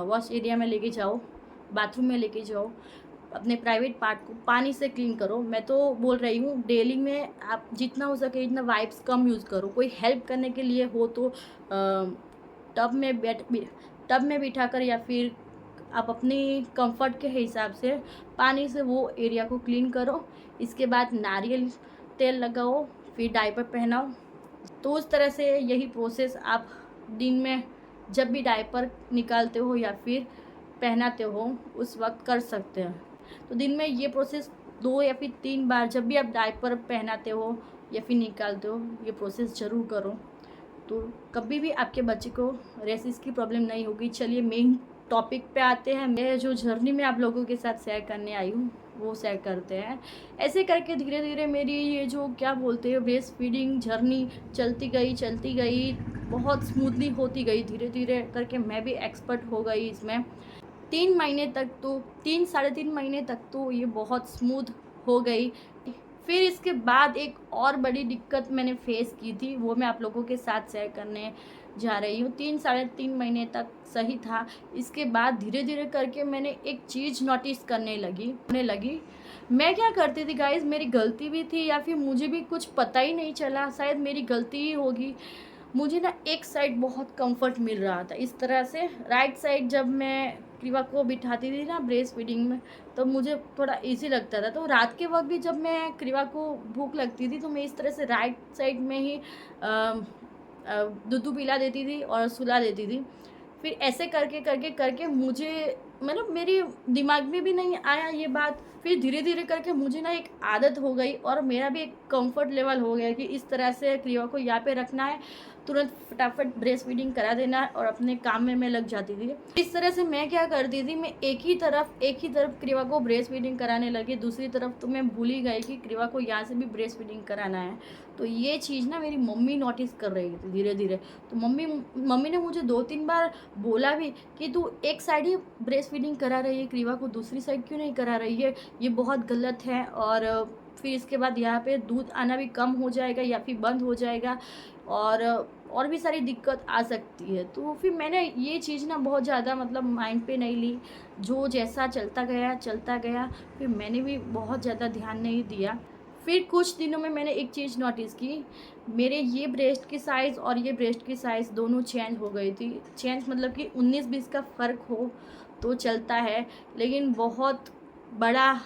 वॉश एरिया में लेके जाओ, बाथरूम में लेके जाओ, अपने प्राइवेट पार्ट को पानी से क्लीन करो। मैं तो बोल रही हूँ डेली में आप जितना हो सके इतना वाइप्स कम यूज़ करो। कोई हेल्प करने के लिए हो तो टब में बिठाकर या फिर आप अपनी कंफर्ट के हिसाब से पानी से वो एरिया को क्लीन करो। इसके बाद नारियल तेल लगाओ, फिर डायपर पहनाओ। तो उस तरह से यही प्रोसेस आप दिन में जब भी डायपर निकालते हो या फिर पहनाते हो उस वक्त कर सकते हैं। तो दिन में ये प्रोसेस 2 या फिर 3 बार, जब भी आप डायपर पहनाते हो या फिर निकालते हो, ये प्रोसेस ज़रूर करो। तो कभी भी आपके बच्चे को रेसिस की प्रॉब्लम नहीं होगी। चलिए मेन टॉपिक पे आते हैं। मैं जो जर्नी में आप लोगों के साथ शेयर करने आई हूँ वो शेयर करते हैं। ऐसे करके धीरे धीरे मेरी ये जो क्या बोलते हैं ब्रेस्ट फीडिंग जर्नी चलती गई, बहुत स्मूथली होती गई। धीरे धीरे करके मैं भी एक्सपर्ट हो गई इसमें। 3 महीने तक तो 3-3.5 महीने तक तो ये बहुत स्मूथ हो गई। फिर इसके बाद एक और बड़ी दिक्कत मैंने फेस की थी, वो मैं आप लोगों के साथ शेयर करने जा रही हूँ। 3-3.5 महीने तक सही था। इसके बाद धीरे धीरे करके मैंने एक चीज़ नोटिस करने लगी। मैं क्या करती थी गाइस, मेरी गलती भी थी या फिर मुझे भी कुछ पता ही नहीं चला, शायद मेरी गलती ही होगी। मुझे ना एक साइड बहुत कंफर्ट मिल रहा था। इस तरह से राइट साइड जब मैं क्रीवा को बिठाती थी ना ब्रेस्ट फीडिंग में, तो मुझे थोड़ा इजी लगता था। तो रात के वक्त भी जब मैं क्रीवा को भूख लगती थी तो मैं इस तरह से राइट साइड में ही दूध पिला देती थी और सुला देती थी। फिर ऐसे करके मुझे मतलब मेरे दिमाग में भी नहीं आया ये बात। फिर धीरे धीरे करके मुझे ना एक आदत हो गई और मेरा भी एक कंफर्ट लेवल हो गया कि इस तरह से क्रीवा को यहाँ पे रखना है, तुरंत फटाफट ब्रेस्ट फीडिंग करा देना है और अपने काम में मैं लग जाती थी। इस तरह से मैं क्या करती थी, मैं एक ही तरफ क्रीवा को ब्रेस्ट फीडिंग कराने लगी, दूसरी तरफ तो मैं भूल ही गई कि क्रीवा को यहाँ से भी ब्रेस्ट फीडिंग कराना है। तो ये चीज़ ना मेरी मम्मी नोटिस कर रही थी धीरे धीरे। तो मम्मी ने मुझे 2-3 बार बोला भी कि तू एक साइड ही ब्रेस्ट फीडिंग करा रही है क्रीवा को, दूसरी साइड क्यों नहीं करा रही है, ये बहुत गलत है। और फिर इसके बाद यहाँ पे दूध आना भी कम हो जाएगा या फिर बंद हो जाएगा और भी सारी दिक्कत आ सकती है। तो फिर मैंने ये चीज़ ना बहुत ज़्यादा मतलब माइंड पे नहीं ली। जो जैसा चलता गया फिर मैंने भी बहुत ज़्यादा ध्यान नहीं दिया। फिर कुछ दिनों में मैंने एक चीज़ नोटिस की, मेरे ये ब्रेस्ट की साइज़ और ये ब्रेस्ट की साइज़ दोनों चेंज हो गई थी। चेंज मतलब कि 19-20 का फ़र्क हो तो चलता है, लेकिन बहुत बड़ा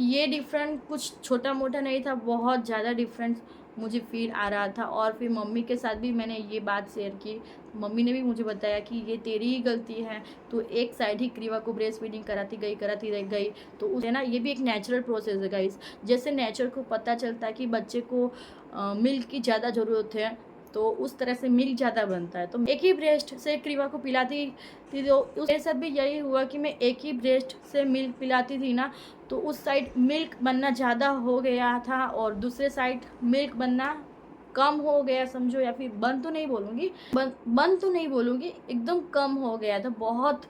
ये डिफरेंट कुछ छोटा मोटा नहीं था, बहुत ज़्यादा डिफरेंस मुझे फील आ रहा था। और फिर मम्मी के साथ भी मैंने ये बात शेयर की। मम्मी ने भी मुझे बताया कि ये तेरी ही गलती है, तो एक साइड ही क्रीवा को ब्रेस्ट फीडिंग कराती गई। तो उसे ना ये भी एक नेचुरल प्रोसेस है गाइस। जैसे नेचर को पता चलता है कि बच्चे को मिल्क की ज़्यादा ज़रूरत है, तो उस तरह से मिल्क ज़्यादा बनता है। तो एक ही ब्रेस्ट से क्रीवा को पिलाती थी, तो उसके साथ भी यही हुआ कि मैं एक ही ब्रेस्ट से मिल्क पिलाती थी ना, तो उस साइड मिल्क बनना ज़्यादा हो गया था और दूसरे साइड मिल्क बनना कम हो गया समझो, या फिर बंद तो नहीं बोलूँगी एकदम कम हो गया था। बहुत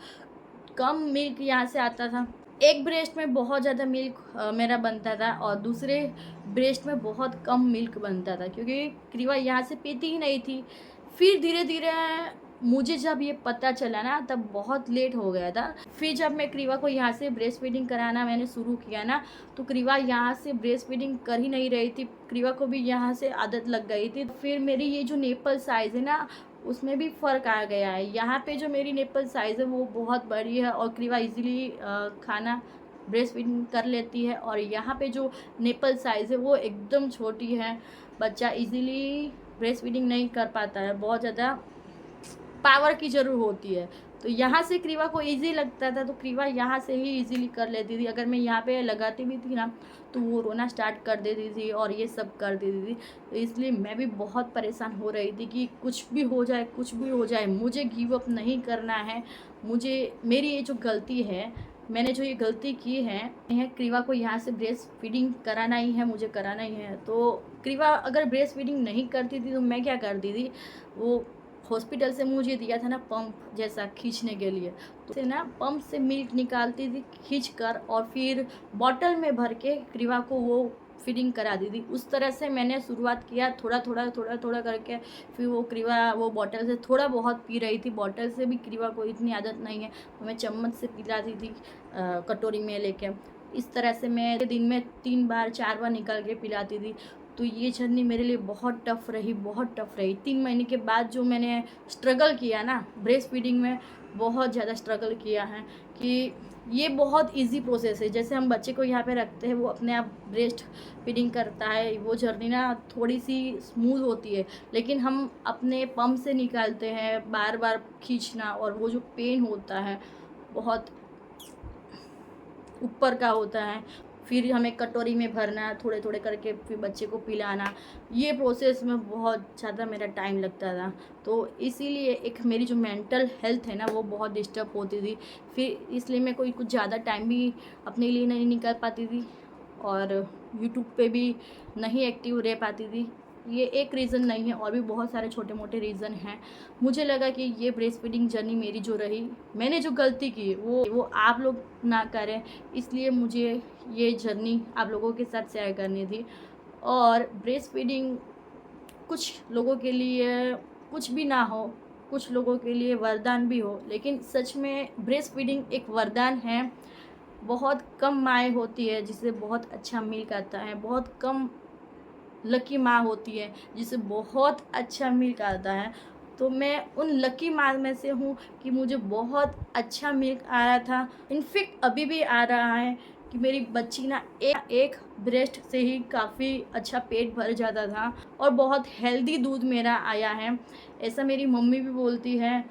कम मिल्क यहाँ से आता था। एक ब्रेस्ट में बहुत ज़्यादा मिल्क मेरा बनता था और दूसरे ब्रेस्ट में बहुत कम मिल्क बनता था, क्योंकि क्रीवा यहाँ से पीती ही नहीं थी। फिर धीरे धीरे मुझे जब ये पता चला ना, तब बहुत लेट हो गया था। फिर जब मैं क्रीवा को यहाँ से ब्रेस्ट फीडिंग कराना मैंने शुरू किया ना, तो क्रीवा यहाँ से ब्रेस्ट फीडिंग कर ही नहीं रही थी। क्रीवा को भी यहाँ से आदत लग गई थी। फिर मेरी ये जो नेपल साइज़ है ना, उसमें भी फ़र्क आ गया है। यहाँ पे जो मेरी नेपल साइज़ है वो बहुत बड़ी है और क्रीवा इजीली खाना ब्रेस्ट फीडिंग कर लेती है, और यहाँ पे जो नेपल साइज़ है वो एकदम छोटी है। बच्चा इजीली ब्रेस्ट फीडिंग नहीं कर पाता है, बहुत ज़्यादा पावर की ज़रूर होती है। तो यहाँ से क्रीवा को इजी लगता था, तो क्रीवा यहाँ से ही इजीली कर लेती थी। अगर मैं यहाँ पे लगाती भी थी ना, तो वो रोना स्टार्ट कर देती थी और ये सब कर देती थी। तो इसलिए मैं भी बहुत परेशान हो रही थी कि कुछ भी हो जाए, कुछ भी हो जाए, मुझे गिव अप नहीं करना है। मुझे मेरी ये जो गलती है, मैंने जो ये गलती की है, क्रीवा को यहाँ से ब्रेस्ट फीडिंग कराना ही है, मुझे कराना ही है। तो क्रीवा अगर ब्रेस्ट फीडिंग नहीं करती थी तो मैं क्या करती थी, वो हॉस्पिटल से मुझे दिया था ना पंप जैसा खींचने के लिए, तो से ना पंप से मिल्क निकालती थी खींच कर, और फिर बॉटल में भर के क्रीवा को वो फीडिंग करा दी थी। उस तरह से मैंने शुरुआत किया, थोड़ा थोड़ा करके। फिर वो क्रीवा वो बॉटल से थोड़ा बहुत पी रही थी। बॉटल से भी क्रीवा को इतनी आदत नहीं है, तो मैं चम्मच से पिलाती थी कटोरी में लेके। इस तरह से मैं दिन में 3 बार 4 बार निकाल के पिलाती थी। तो ये जर्नी मेरे लिए बहुत टफ़ रही, बहुत टफ़ रही। 3 महीने के बाद जो मैंने स्ट्रगल किया ना ब्रेस्ट फीडिंग में, बहुत ज़्यादा स्ट्रगल किया है। कि ये बहुत इजी प्रोसेस है। जैसे हम बच्चे को यहाँ पे रखते हैं, वो अपने आप ब्रेस्ट फीडिंग करता है, वो जर्नी ना थोड़ी सी स्मूथ होती है। लेकिन हम अपने पंप से निकालते हैं, बार बार खींचना, और वो जो पेन होता है बहुत ऊपर का होता है। फिर हमें कटोरी में भरना, थोड़े थोड़े करके फिर बच्चे को पिलाना, ये प्रोसेस में बहुत ज़्यादा मेरा टाइम लगता था। तो इसीलिए एक मेरी जो मेंटल हेल्थ है ना, वो बहुत डिस्टर्ब होती थी। फिर इसलिए मैं कोई कुछ ज़्यादा टाइम भी अपने लिए नहीं निकाल पाती थी, और यूट्यूब पे भी नहीं एक्टिव रह पाती थी। ये एक रीज़न नहीं है, और भी बहुत सारे छोटे मोटे रीज़न हैं। मुझे लगा कि ये ब्रेस्ट फीडिंग जर्नी मेरी जो रही, मैंने जो गलती की वो आप लोग ना करें, इसलिए मुझे ये जर्नी आप लोगों के साथ शेयर करनी थी। और ब्रेस्ट फीडिंग कुछ लोगों के लिए कुछ भी ना हो, कुछ लोगों के लिए वरदान भी हो, लेकिन सच में ब्रेस्ट फीडिंग एक वरदान है। बहुत कम माएँ होती है जिससे बहुत अच्छा मिल्क आता है, बहुत कम लकी माँ होती है जिसे बहुत अच्छा मिल्क आता है। तो मैं उन लकी माँ में से हूँ कि मुझे बहुत अच्छा मिल्क आ रहा था। इनफैक्ट अभी भी आ रहा है कि मेरी बच्ची ना एक ब्रेस्ट से ही काफ़ी अच्छा पेट भर जाता था, और बहुत हेल्दी दूध मेरा आया है, ऐसा मेरी मम्मी भी बोलती है।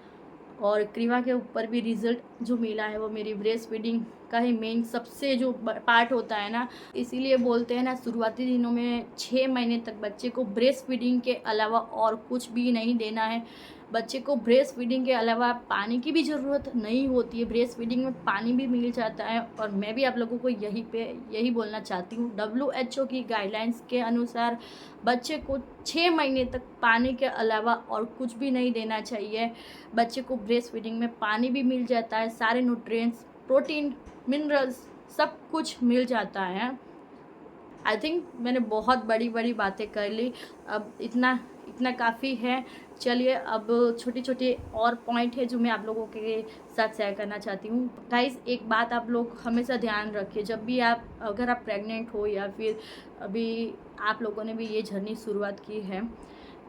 और क्रीवा के ऊपर भी रिज़ल्ट जो मिला है वो मेरी ब्रेस्ट फीडिंग का ही मेन सबसे जो पार्ट होता है ना। इसीलिए बोलते हैं ना, शुरुआती दिनों में 6 महीने तक बच्चे को ब्रेस्ट फीडिंग के अलावा और कुछ भी नहीं देना है। बच्चे को ब्रेस्ट फीडिंग के अलावा पानी की भी ज़रूरत नहीं होती है, ब्रेस्ट फीडिंग में पानी भी मिल जाता है। और मैं भी आप लोगों को यही बोलना चाहती हूँ, WHO की गाइडलाइंस के अनुसार बच्चे को 6 महीने तक पानी के अलावा और कुछ भी नहीं देना चाहिए। बच्चे को ब्रेस्ट फीडिंग में पानी भी मिल जाता है, सारे न्यूट्रिएंट्स, प्रोटीन, मिनरल्स सब कुछ मिल जाता है। आई थिंक मैंने बहुत बड़ी बड़ी बातें कर ली, अब इतना इतना काफ़ी है। चलिए, अब छोटी छोटी और पॉइंट है जो मैं आप लोगों के साथ शेयर करना चाहती हूँ। गाइस, एक बात आप लोग हमेशा ध्यान रखिए, जब भी अगर आप प्रेग्नेंट हो या फिर अभी आप लोगों ने भी ये जर्नी शुरुआत की है,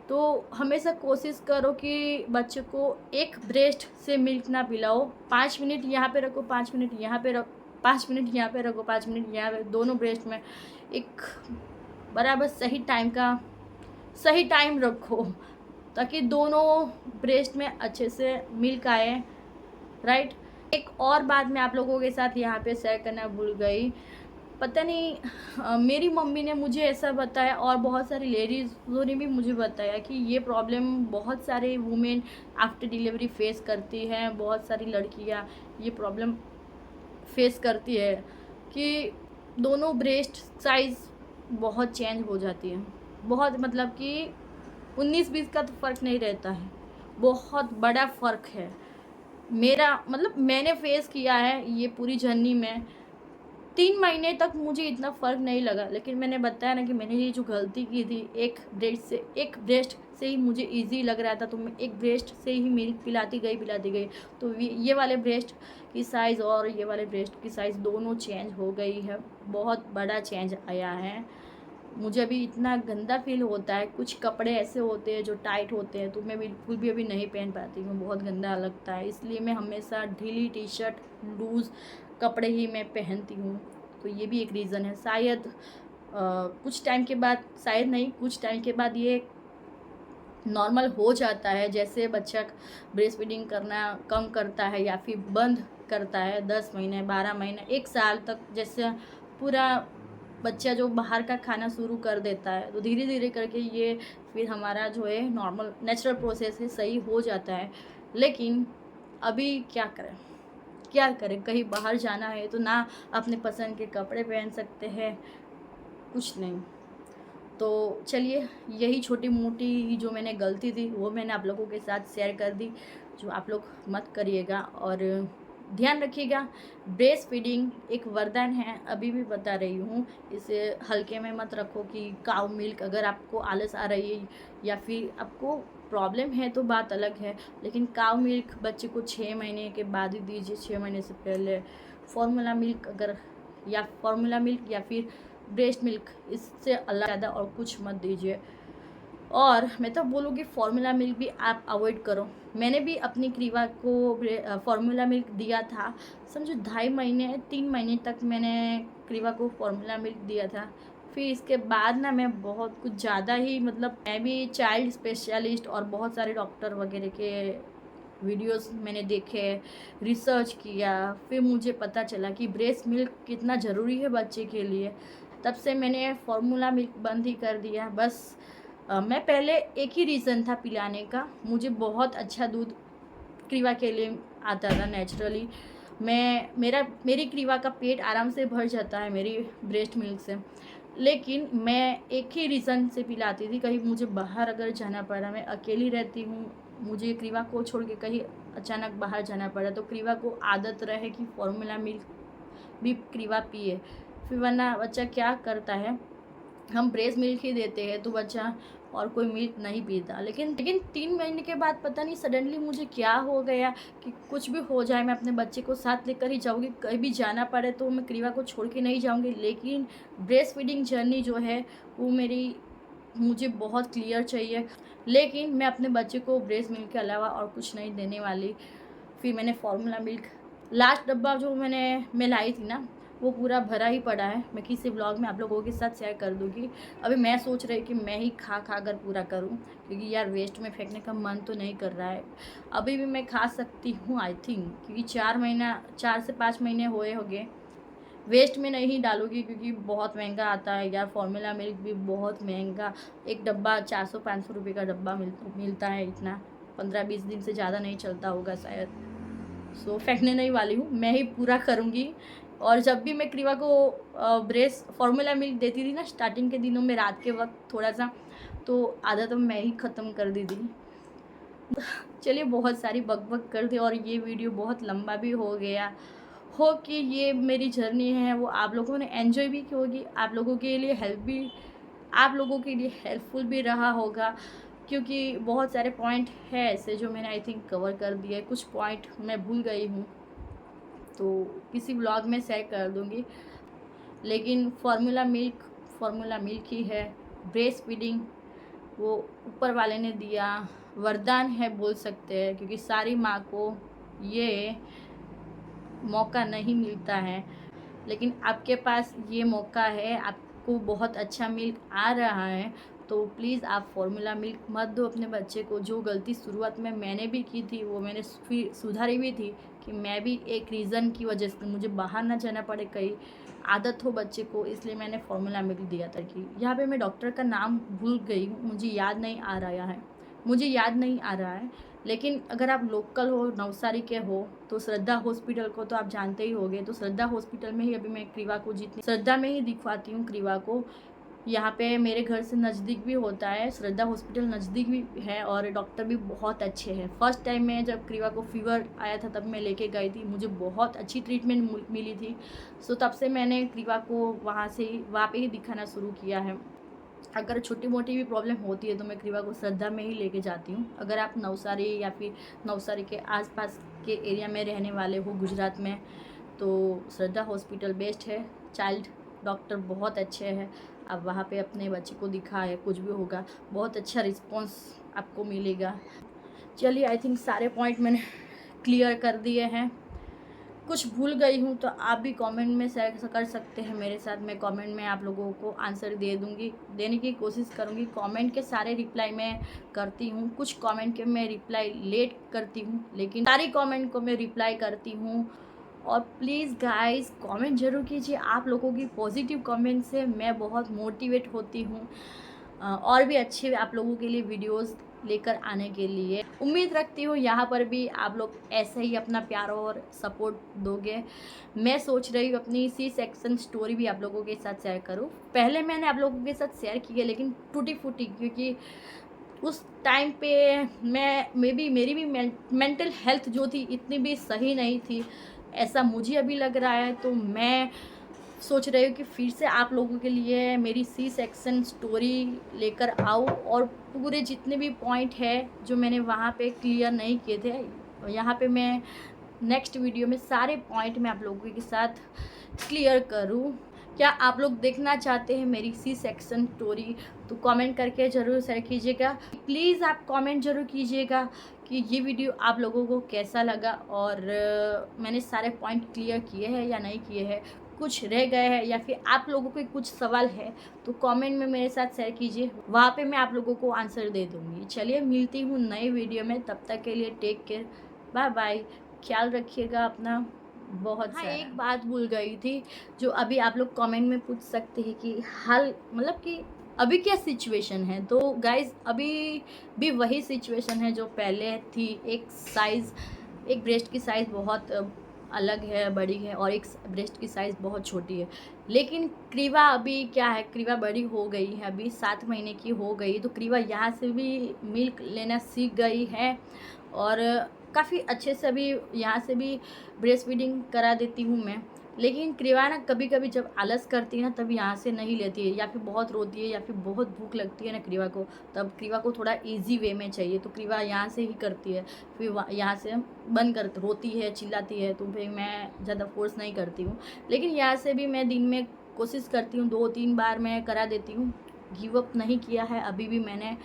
तो हमेशा कोशिश करो कि बच्चे को एक ब्रेस्ट से मिल्क ना पिलाओ। 5 मिनट यहाँ पे रखो, 5 मिनट यहाँ पे रखो, 5 मिनट यहाँ पे रखो, 5 मिनट यहाँ पे, दोनों ब्रेस्ट में एक बराबर सही टाइम रखो, ताकि दोनों ब्रेस्ट में अच्छे से मिल्क आए, राइट। एक और बात मैं आप लोगों के साथ यहाँ पे शेयर करना भूल गई। पता नहीं मेरी मम्मी ने मुझे ऐसा बताया, और बहुत सारी लेडीज़ों ने भी मुझे बताया कि ये प्रॉब्लम बहुत सारे वुमेन आफ्टर डिलीवरी फेस करती हैं। बहुत सारी लड़कियाँ ये प्रॉब्लम फेस करती है कि दोनों ब्रेस्ट साइज़ बहुत चेंज हो जाती है। बहुत मतलब कि 19-20 का तो फ़र्क नहीं रहता है, बहुत बड़ा फ़र्क है। मेरा मतलब मैंने फेस किया है ये पूरी जर्नी में। 3 महीने तक मुझे इतना फ़र्क नहीं लगा, लेकिन मैंने बताया ना कि मैंने ये जो गलती की थी, एक ब्रेस्ट से ही मुझे ईज़ी लग रहा था, तो मैं एक ब्रेस्ट से ही मिल्क पिलाती गई। तो ये वाले ब्रेस्ट की साइज़ और ये वाले ब्रेस्ट की साइज़ दोनों चेंज हो गई है, बहुत बड़ा चेंज आया है। मुझे अभी इतना गंदा फ़ील होता है, कुछ कपड़े ऐसे होते हैं जो टाइट होते हैं, तो मैं बिल्कुल भी अभी नहीं पहन पाती हूँ, बहुत गंदा लगता है। इसलिए मैं हमेशा ढीली टी-शर्ट, लूज़ कपड़े ही मैं पहनती हूँ। तो ये भी एक रीज़न है। शायद कुछ टाइम के बाद, शायद नहीं, कुछ टाइम के बाद ये नॉर्मल हो जाता है। जैसे बच्चा ब्रेस्ट फीडिंग करना कम करता है या फिर बंद करता है 10 महीने, 12 महीने, 1 साल तक, जैसे पूरा बच्चा जो बाहर का खाना शुरू कर देता है, तो धीरे धीरे करके ये फिर हमारा जो है नॉर्मल नेचुरल प्रोसेस है, सही हो जाता है। लेकिन अभी क्या करें, कहीं बाहर जाना है तो ना अपने पसंद के कपड़े पहन सकते हैं, कुछ नहीं। तो चलिए, यही छोटी मोटी जो मैंने गलती थी वो मैंने आप लोगों के साथ शेयर कर दी, जो आप लोग मत करिएगा। और ध्यान रखिएगा, ब्रेस्ट फीडिंग एक वरदान है, अभी भी बता रही हूँ, इसे हल्के में मत रखो। कि काऊ मिल्क, अगर आपको आलस आ रही है या फिर आपको प्रॉब्लम है तो बात अलग है, लेकिन काऊ मिल्क बच्चे को 6 महीने के बाद ही दीजिए, 6 महीने से पहले। फॉर्मूला मिल्क या फिर ब्रेस्ट मिल्क, इससे अल्लाह ज़्यादा और कुछ मत दीजिए। और मैं तो बोलूँगी फार्मूला मिल्क भी आप अवॉइड करो। मैंने भी अपनी क्रीवा को फार्मूला मिल्क दिया था, समझो 2.5 महीने तक मैंने क्रीवा को फार्मूला मिल्क दिया था। फिर इसके बाद ना मैं बहुत कुछ ज़्यादा ही, मतलब मैं भी चाइल्ड स्पेशलिस्ट और बहुत सारे डॉक्टर वगैरह के वीडियोस मैंने देखे, रिसर्च किया, फिर मुझे पता चला कि ब्रेस्ट मिल्क कितना ज़रूरी है बच्चे के लिए। तब से मैंने फार्मूला मिल्क बंद ही कर दिया। बस मैं पहले एक ही रीज़न था पिलाने का, मुझे बहुत अच्छा दूध क्रीवा के लिए आता था नेचुरली। मेरी क्रीवा का पेट आराम से भर जाता है मेरी ब्रेस्ट मिल्क से। लेकिन मैं एक ही रीज़न से पिलाती थी, कहीं मुझे बाहर अगर जाना पड़ा, मैं अकेली रहती हूँ, मुझे क्रीवा को छोड़ के कहीं अचानक बाहर जाना पड़ा, तो क्रीवा को आदत रहे कि फार्मूला मिल्क भी क्रीवा पिए। फिर वरना बच्चा क्या करता है, हम ब्रेस्ट मिल्क ही देते हैं तो बच्चा और कोई मिल्क नहीं पीता। लेकिन 3 महीने के बाद पता नहीं सडनली मुझे क्या हो गया कि कुछ भी हो जाए मैं अपने बच्चे को साथ लेकर ही जाऊँगी, कहीं भी जाना पड़े तो मैं क्रीवा को छोड़ के नहीं जाऊँगी। लेकिन ब्रेस्ट फीडिंग जर्नी जो है वो मुझे बहुत क्लियर चाहिए। लेकिन मैं अपने बच्चे को ब्रेस्ट मिल्क के अलावा और कुछ नहीं देने वाली। फिर मैंने फार्मूला मिल्क, लास्ट डब्बा जो मैं लाई थी ना, वो पूरा भरा ही पड़ा है। मैं किसी ब्लॉग में आप लोगों के साथ शेयर कर दूँगी। अभी मैं सोच रही कि मैं ही खा कर पूरा करूँ, क्योंकि यार वेस्ट में फेंकने का मन तो नहीं कर रहा है। अभी भी मैं खा सकती हूँ आई थिंक, क्योंकि 4 से 5 महीने हुए होंगे। वेस्ट में नहीं डालूँगी क्योंकि बहुत महंगा आता है यार, फार्मूला मिल्क भी बहुत महंगा। एक डब्बा 400-500 रुपये का डब्बा मिलता है, इतना 15-20 दिन से ज़्यादा नहीं चलता होगा शायद। सो फेंकने नहीं वाली हूँ, मैं ही पूरा करूँगी। और जब भी मैं क्रीवा को ब्रेस्ट फार्मूला मिल्क देती थी ना स्टार्टिंग के दिनों में, रात के वक्त थोड़ा सा, तो आधा तो मैं ही ख़त्म कर दी थी। चलिए, बहुत सारी बक कर दी और ये वीडियो बहुत लंबा भी हो गया। हो कि ये मेरी जर्नी है वो आप लोगों ने एंजॉय भी की होगी, आप लोगों के लिए हेल्पफुल भी रहा होगा, क्योंकि बहुत सारे पॉइंट है ऐसे जो मैंने आई थिंक कवर कर दिए। कुछ पॉइंट मैं भूल गई हूँ तो किसी ब्लॉग में शेयर कर दूँगी। लेकिन फार्मूला मिल्क ही है। ब्रेस्ट फीडिंग वो ऊपर वाले ने दिया, वरदान है बोल सकते हैं, क्योंकि सारी माँ को ये मौका नहीं मिलता है। लेकिन आपके पास ये मौका है, आपको बहुत अच्छा मिल्क आ रहा है, तो प्लीज़ आप फार्मूला मिल्क मत दो अपने बच्चे को। जो गलती शुरुआत में मैंने भी की थी वो मैंने फिर सुधारी भी थी, कि मैं भी एक रीज़न की वजह से मुझे बाहर ना जाना पड़े, कहीं आदत हो बच्चे को, इसलिए मैंने फार्मूला मिल्क दिया था। कि यहाँ पे मैं डॉक्टर का नाम भूल गई हूँ, मुझे याद नहीं आ रहा है। लेकिन अगर आप लोकल हो, नवसारी के हो, तो श्रद्धा हॉस्पिटल को तो आप जानते ही होंगे। तो श्रद्धा हॉस्पिटल में ही अभी मैं क्रीवा को श्रद्धा में ही दिखवाती हूँ क्रीवा को। यहाँ पे मेरे घर से नज़दीक भी होता है, श्रद्धा हॉस्पिटल नज़दीक भी है और डॉक्टर भी बहुत अच्छे हैं। फर्स्ट टाइम मैं जब क्रीवा को फीवर आया था तब मैं लेके गई थी, मुझे बहुत अच्छी ट्रीटमेंट मिली थी। सो तब से मैंने क्रीवा को वहाँ पे ही दिखाना शुरू किया है। अगर छोटी मोटी भी प्रॉब्लम होती है तो मैं क्रीवा को श्रद्धा में ही लेके जाती हूँ। अगर आप नवसारी या फिर नवसारी के आसपास के एरिया में रहने वाले हो गुजरात में, तो श्रद्धा हॉस्पिटल बेस्ट है। चाइल्ड डॉक्टर बहुत अच्छे हैं, आप वहाँ पे अपने बच्चे को दिखाए, कुछ भी होगा बहुत अच्छा रिस्पॉन्स आपको मिलेगा। चलिए, आई थिंक सारे पॉइंट मैंने क्लियर कर दिए हैं। कुछ भूल गई हूँ तो आप भी कमेंट में शेयर कर सकते हैं मेरे साथ। मैं कमेंट में आप लोगों को आंसर देने की कोशिश करूँगी। कमेंट के सारे रिप्लाई मैं करती हूँ, कुछ कमेंट के मैं रिप्लाई लेट करती हूँ, लेकिन सारी कमेंट को मैं रिप्लाई करती हूँ। और प्लीज़ गाइस कमेंट ज़रूर कीजिए, आप लोगों की पॉजिटिव कमेंट से मैं बहुत मोटिवेट होती हूँ और भी अच्छे आप लोगों के लिए वीडियोस लेकर आने के लिए। उम्मीद रखती हूँ यहाँ पर भी आप लोग ऐसे ही अपना प्यार और सपोर्ट दोगे। मैं सोच रही हूँ अपनी सी सेक्शन स्टोरी भी आप लोगों के साथ शेयर करूँ। पहले मैंने आप लोगों के साथ शेयर की है, लेकिन टूटी फूटी, क्योंकि उस टाइम पे मेरी भी मेंटल हेल्थ जो थी इतनी भी सही नहीं थी, ऐसा मुझे अभी लग रहा है। तो मैं सोच रही हूँ कि फिर से आप लोगों के लिए मेरी सी सेक्शन स्टोरी लेकर आऊँ और पूरे जितने भी पॉइंट है जो मैंने वहाँ पे क्लियर नहीं किए थे, यहाँ पे मैं नेक्स्ट वीडियो में सारे पॉइंट मैं आप लोगों के साथ क्लियर करूँ। क्या आप लोग देखना चाहते हैं मेरी सी सेक्शन स्टोरी? तो कमेंट करके ज़रूर शेयर कीजिएगा। प्लीज़ आप कमेंट ज़रूर कीजिएगा कि ये वीडियो आप लोगों को कैसा लगा और मैंने सारे पॉइंट क्लियर किए हैं या नहीं किए हैं, कुछ रह गए हैं या फिर आप लोगों के कुछ सवाल है तो कमेंट में मेरे साथ शेयर कीजिए, वहाँ पे मैं आप लोगों को आंसर दे दूँगी। चलिए, मिलती हूँ नई वीडियो में, तब तक के लिए टेक केयर, बाय बाय, ख्याल रखिएगा अपना बहुत सारा। एक बात भूल गई थी जो अभी आप लोग कमेंट में पूछ सकते हैं कि हाल मतलब कि अभी क्या सिचुएशन है। तो गाइज अभी भी वही सिचुएशन है जो पहले थी। एक ब्रेस्ट की साइज़ बहुत अलग है, बड़ी है, और एक ब्रेस्ट की साइज़ बहुत छोटी है। लेकिन क्रीवा अभी क्या है, क्रीवा बड़ी हो गई है, अभी 7 महीने की हो गई, तो क्रीवा यहाँ से भी मिल्क लेना सीख गई है और काफ़ी अच्छे से अभी यहाँ से भी ब्रेस्ट फीडिंग करा देती हूँ मैं। लेकिन क्रीवा ना कभी कभी जब आलस करती है ना तब यहाँ से नहीं लेती है, या फिर बहुत रोती है या फिर बहुत भूख लगती है ना क्रीवा को, तब क्रीवा को थोड़ा इजी वे में चाहिए तो क्रीवा यहाँ से ही करती है, फिर यहाँ से बंद कर रोती है, चिल्लाती है, तो फिर मैं ज़्यादा फोर्स नहीं करती हूँ। लेकिन यहाँ से भी मैं दिन में कोशिश करती हूँ 2-3 बार मैं करा देती हूँ। गिव अप नहीं किया है अभी भी मैंने,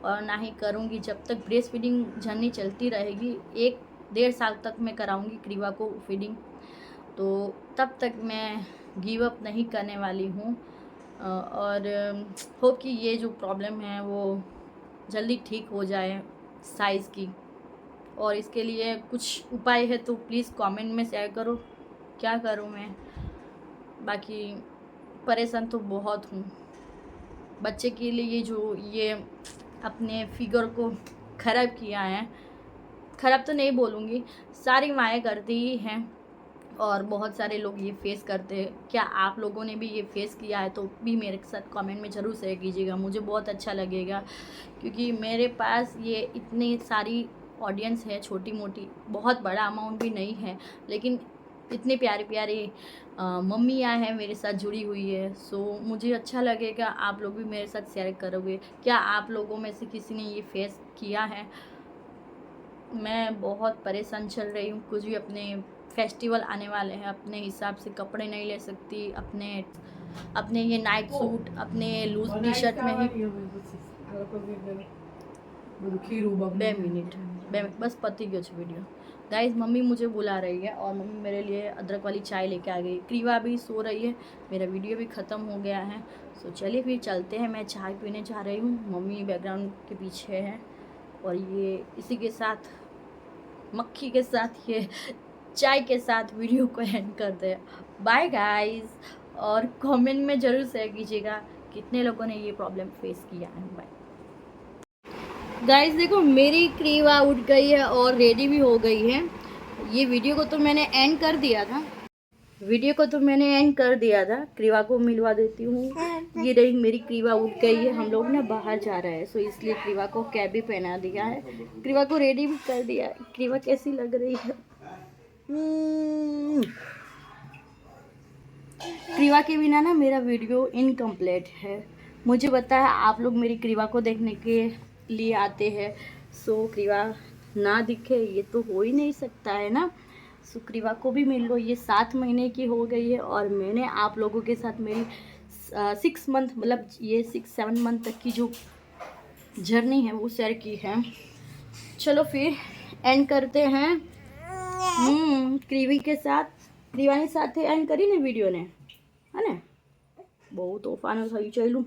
और ना ही करूँगी। जब तक ब्रेस्ट फीडिंग जर्नी चलती रहेगी, 1-1.5 साल तक मैं कराऊँगी क्रीवा को फीडिंग, तो तब तक मैं गिव अप नहीं करने वाली हूँ। और होप कि ये जो प्रॉब्लम है वो जल्दी ठीक हो जाए साइज़ की, और इसके लिए कुछ उपाय है तो प्लीज़ कमेंट में शेयर करो, क्या करूँ मैं। बाकी परेशान तो बहुत हूँ बच्चे के लिए, जो ये अपने फिगर को ख़राब किया है, ख़राब तो नहीं बोलूँगी, सारी माएँ करती ही हैं और बहुत सारे लोग ये फेस करते हैं। क्या आप लोगों ने भी ये फेस किया है तो भी मेरे साथ कमेंट में ज़रूर शेयर कीजिएगा, मुझे बहुत अच्छा लगेगा। क्योंकि मेरे पास ये इतनी सारी ऑडियंस है, छोटी मोटी, बहुत बड़ा अमाउंट भी नहीं है, लेकिन इतने प्यारे प्यारे मम्मियाँ हैं मेरे साथ जुड़ी हुई है। सो मुझे अच्छा लगेगा आप लोग भी मेरे साथ शेयर करोगे। क्या आप लोगों में से किसी ने ये फेस किया है? मैं बहुत परेशान चल रही हूँ, कुछ भी अपने फेस्टिवल आने वाले हैं, अपने हिसाब से कपड़े नहीं ले सकती, अपने ये नाइट सूट अपने लूज टी शर्ट में ही 2 मिनट बस पति गयो वीडियो। गाइज मम्मी मुझे बुला रही है और मम्मी मेरे लिए अदरक वाली चाय लेके आ गई। क्रीवा भी सो रही है, मेरा वीडियो भी ख़त्म हो गया है। सो चलिए फिर चलते हैं, मैं चाय पीने जा रही हूँ, मम्मी बैकग्राउंड के पीछे है। और ये इसी के साथ, मक्खी के साथ, ये चाय के साथ वीडियो को एंड करते हैं। बाय गाइज, और कमेंट में ज़रूर शेयर कीजिएगा कितने लोगों ने ये प्रॉब्लम फेस किया है। बाय गाइज, देखो मेरी क्रीवा उठ गई है और रेडी भी हो गई है। ये वीडियो को तो मैंने एंड कर दिया था। वीडियो को तो मैंने एंड कर दिया था, क्रीवा को मिलवा देती हूँ। ये रही मेरी क्रीवा, उठ गई है। हम लोग ना बाहर जा रहे हैं, सो इसलिए क्रीवा को कैप भी पहना दिया है, क्रीवा को रेडी भी कर दिया है। क्रीवा कैसी लग रही है? क्रीवा के बिना ना मेरा वीडियो इनकम्प्लीट है। मुझे पता है आप लोग मेरी क्रीवा को देखने के लिए आते हैं, सो क्रीवा ना दिखे ये तो हो ही नहीं सकता है ना। सो क्रीवा को भी मिल लो। ये 7 महीने की हो गई है और मैंने आप लोगों के साथ मेरी 6 मंथ मतलब ये 6-7 मंथ तक की जो जर्नी है वो शेयर की है। चलो फिर एंड करते हैं। क्रीवी के साथ, क्रीवा ने साथ एंड करी ने वीडियो ने, है ने? બહુ તોફાનો થઈ ચાલ્યું।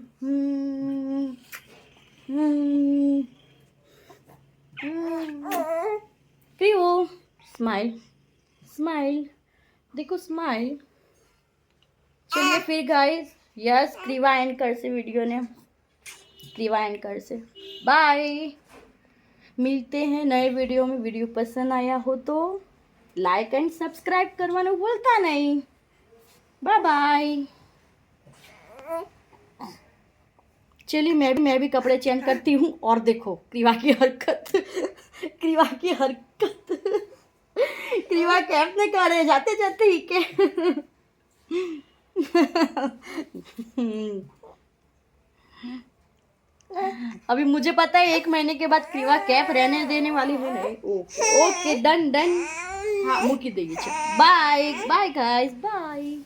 क्रीवो स्माइल स्माइल, देखो स्माइल। चलिए फिर गाइस, यस क्रीवा एंड कर से वीडियो ने, क्रीवा एंड कर से बाय। मिलते हैं नए वीडियो में। वीडियो पसंद आया हो तो लाइक एंड सब्सक्राइब करवाना भूलता नहीं। Bye bye. चलिए मैं भी कपड़े चेंज करती हूँ। और देखो क्रीवा की हरकत, क्रीवा की हरकत। क्रीवा कैप में करे जाते जाते ही के। अभी मुझे पता है 1 महीने के बाद क्रीवा कैप रहने देने वाली है नहीं। Okay okay, done done. हाँ मुकी देगी। Bye bye guys, bye.